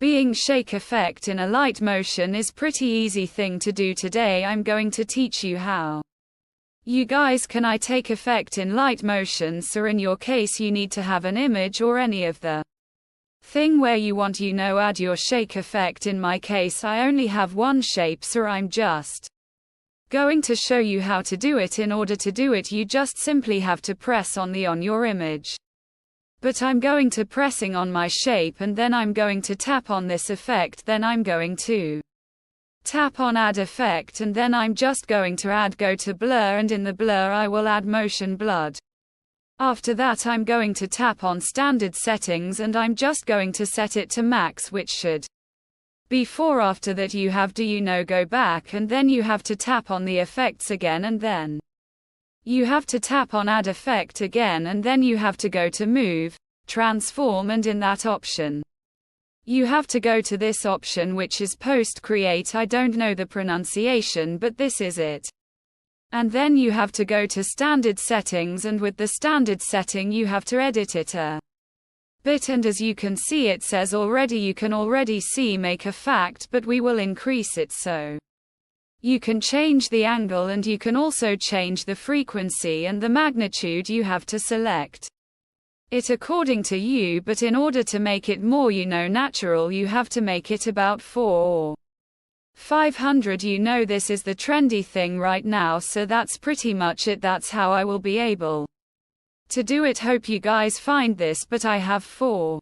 Being shake effect in Alight Motion is pretty easy thing to do. Today I'm going to teach you how. You guys, can I take effect in Alight Motion? So in your case you need to have an image or any of the thing where you want add your shake effect. In my case I only have one shape, so I'm just going to show you how to do it. In order to do it you just simply have to press on your image. But I'm going to pressing on my shape and then I'm going to tap on this effect, then I'm going to tap on add effect and then I'm just going to go to blur, and in the blur I will add motion blood. After that I'm going to tap on standard settings and I'm just going to set it to max, which should be 4. After that you have to go back and then you have to tap on the effects again and then you have to tap on add effect again and then you have to go to move, transform, and in that option you have to go to this option which is post create. I don't know the pronunciation but this is it. And then you have to go to standard settings, and with the standard setting you have to edit it a bit, and as you can see it says already, you can already see make effect, but we will increase it so you can change the angle and you can also change the frequency and the magnitude. You have to select it according to you, but in order to make it more natural you have to make it about 4 or 500. This is the trendy thing right now, so that's pretty much it. That's how I will be able to do it. Hope you guys find this, but I have 4